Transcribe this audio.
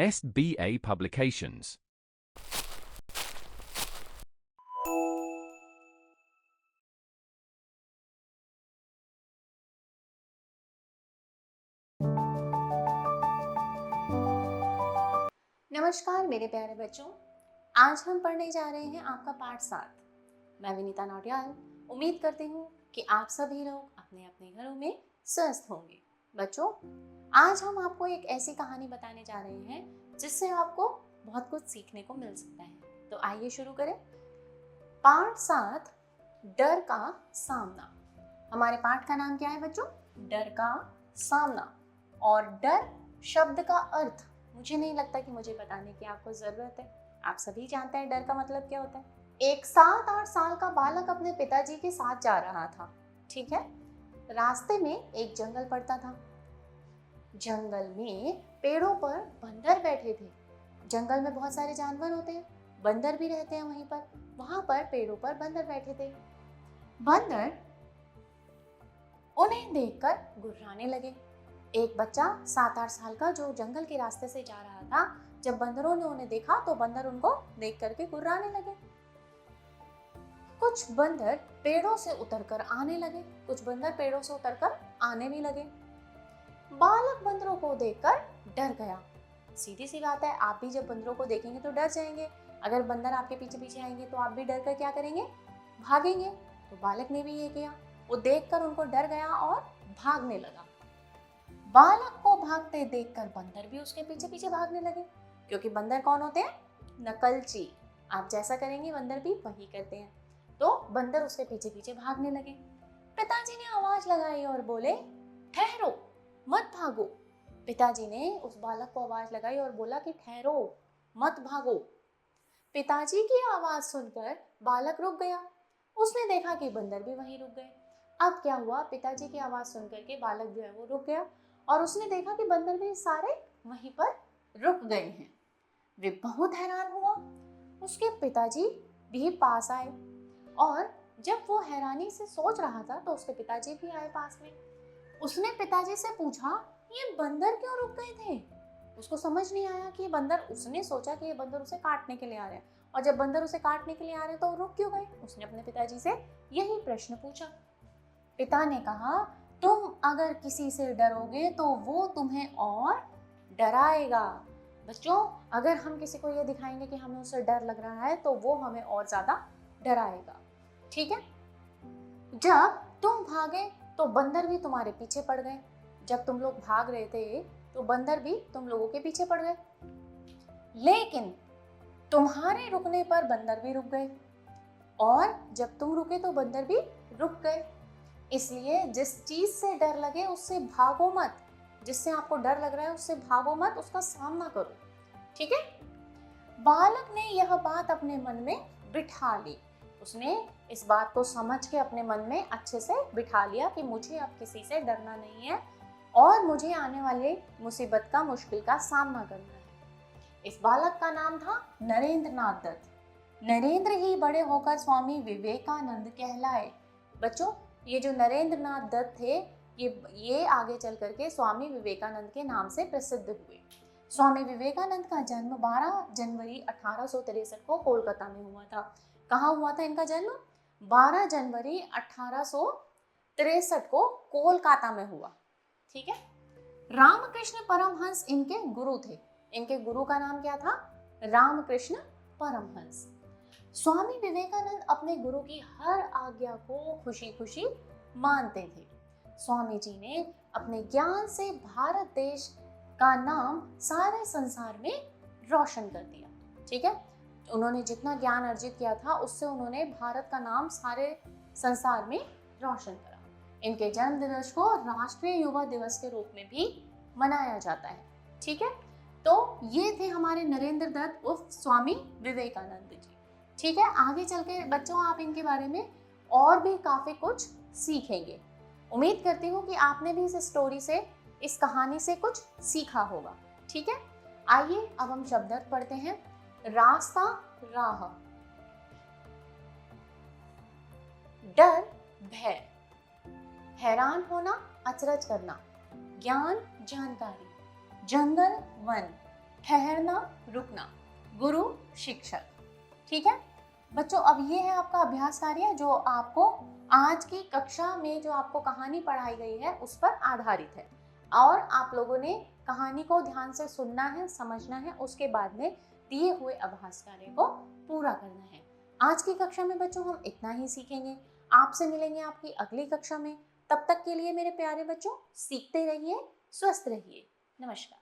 SBA Publications. नमस्कार मेरे प्यारे बच्चों, आज हम पढ़ने जा रहे हैं आपका पाठ 7। मैं विनीता नौटियाल उम्मीद करती हूँ कि आप सभी लोग अपने अपने घरों में स्वस्थ होंगे। बच्चों, आज हम आपको एक ऐसी कहानी बताने जा रहे हैं जिससे आपको बहुत कुछ सीखने को मिल सकता है। तो आइए शुरू करें। पाठ 7, डर का सामना। हमारे पाठ का नाम क्या है बच्चों? डर का सामना। और डर शब्द का अर्थ मुझे नहीं लगता कि मुझे बताने की आपको जरूरत है। आप सभी जानते हैं डर का मतलब क्या होता है। एक 7-8 साल का बालक अपने पिताजी के साथ जा रहा था। ठीक है, रास्ते में एक जंगल पड़ता था। जंगल में पेड़ों पर बंदर बैठे थे। जंगल में बहुत सारे जानवर होते हैं, बंदर भी रहते हैं वहीं पर। वहां पर पेड़ों पर बंदर बैठे थे। बंदर उन्हें देखकर गुर्राने लगे। एक बच्चा 7-8 साल का जो जंगल के रास्ते से जा रहा था, जब बंदरों ने उन्हें देखा तो बंदर उनको देख करके गुर्राने लगे। कुछ बंदर पेड़ों से उतरकर आने लगे, कुछ बंदर पेड़ों से उतरकर आने भी लगे। बालक बंदरों को देखकर डर गया। सीधी सी बात है, आप भी जब बंदरों को देखेंगे तो डर जाएंगे। अगर बंदर आपके पीछे पीछे आएंगे तो आप भी डर कर क्या करेंगे? भागेंगे। तो बालक ने भी ये किया। वो देखकर उनको डर गया और भागने लगा। बालक को भागते देखकर बंदर भी उसके पीछे पीछे भागने लगे, क्योंकि बंदर कौन होते हैं? नकलची। आप जैसा करेंगे बंदर भी वही करते हैं। तो बंदर उसके पीछे पीछे भागने लगे। पिताजी ने आवाज लगाई और बोले, ठहरो, मत भागो। पिताजी ने उस बालक को आवाज लगाई और बोला कि ठहरो, मत भागो। पिताजी की आवाज सुनकर बालक रुक गया। उसने देखा कि बंदर भी वहीं रुक गए। अब क्या हुआ? पिताजी की आवाज सुनकर के बालक जो है वो रुक गया और उसने देखा कि बंदर भी सारे वहीं पर रुक गए हैं। वे बहुत हैरान हुआ। उसके पिताजी भी पास आए और जब वो हैरानी से सोच रहा था तो उसके पिताजी भी आए पास में। उसने पिताजी से पूछा, ये बंदर क्यों रुक गए थे? उसको समझ नहीं आया कि ये बंदर, उसने सोचा कि ये बंदर उसे काटने के लिए आ रहे हैं, और जब बंदर उसे काटने के लिए आ रहे तो रुक क्यों गए? उसने अपने पिताजी से यही प्रश्न पूछा। पिता ने कहा, तुम अगर किसी से डरोगे तो वो तुम्हें और डराएगा। बच्चों, अगर हम किसी को ये दिखाएंगे कि हमें उससे डर लग रहा है तो वो हमें और ज्यादा डराएगा। ठीक है? जब तुम भागे तो बंदर भी तुम्हारे पीछे पड़ गए। जब तुम लोग भाग रहे थे तो बंदर भी तुम लोगों के पीछे पड़ गए। लेकिन तुम्हारे रुकने पर बंदर भी रुक गए, और जब तुम रुके तो बंदर भी रुक गए। इसलिए जिस चीज से डर लगे उससे भागो मत। जिससे आपको डर लग रहा है उससे भागो मत, उसका सामना करो। ठीक है? बालक ने यह बात अपने मन में बिठा ली। उसने इस बात को समझ के अपने मन में अच्छे से बिठा लिया कि मुझे अब किसी से डरना नहीं है और मुझे आने वाले मुसीबत का, मुश्किल का सामना करना है। इस बालक का नाम था नरेंद्र नाथ दत्त। नरेंद्र ही बड़े होकर स्वामी विवेकानंद कहलाए। बच्चों, ये जो नरेंद्र नाथ दत्त थे, ये आगे चल करके स्वामी विवेकानंद के नाम से प्रसिद्ध हुए। स्वामी विवेकानंद का जन्म 12 जनवरी 1863 को कोलकाता में हुआ था। कहाँ हुआ था इनका जन्म? 12 जनवरी 1863 को कोलकाता में हुआ। ठीक है? रामकृष्ण परमहंस इनके गुरु थे। इनके गुरु का नाम क्या था? रामकृष्ण परमहंस। स्वामी विवेकानंद अपने गुरु की हर आज्ञा को खुशी खुशी मानते थे। स्वामी जी ने अपने ज्ञान से भारत देश का नाम सारे संसार में रोशन कर दिया। ठीक है? उन्होंने जितना ज्ञान अर्जित किया था उससे उन्होंने भारत का नाम सारे संसार में रोशन करा। इनके जन्म दिवस को राष्ट्रीय युवा दिवस के रूप में भी मनाया जाता है। ठीक है? तो ये थे हमारे नरेंद्र दत्त उर्फ स्वामी विवेकानंद जी। ठीक है? आगे चल के बच्चों आप इनके बारे में और भी काफी कुछ सीखेंगे। उम्मीद करती हूँ कि आपने भी इस स्टोरी से, इस कहानी से कुछ सीखा होगा। ठीक है? आइए अब हम शब्द अर्थ पढ़ते हैं। रास्ता, राह। डर, भय। हैरान होना, अचरज करना। ज्ञान, जानकारी। जंगल, वन। ठहरना, रुकना, गुरु, शिक्षक। ठीक है बच्चों, अब ये है आपका अभ्यास कार्य जो आपको आज की कक्षा में जो आपको कहानी पढ़ाई गई है उस पर आधारित है, और आप लोगों ने कहानी को ध्यान से सुनना है, समझना है, उसके बाद में दिए हुए अभ्यास कार्य को पूरा करना है। आज की कक्षा में बच्चों हम इतना ही सीखेंगे। आपसे मिलेंगे आपकी अगली कक्षा में। तब तक के लिए मेरे प्यारे बच्चों, सीखते रहिए, स्वस्थ रहिए। नमस्कार।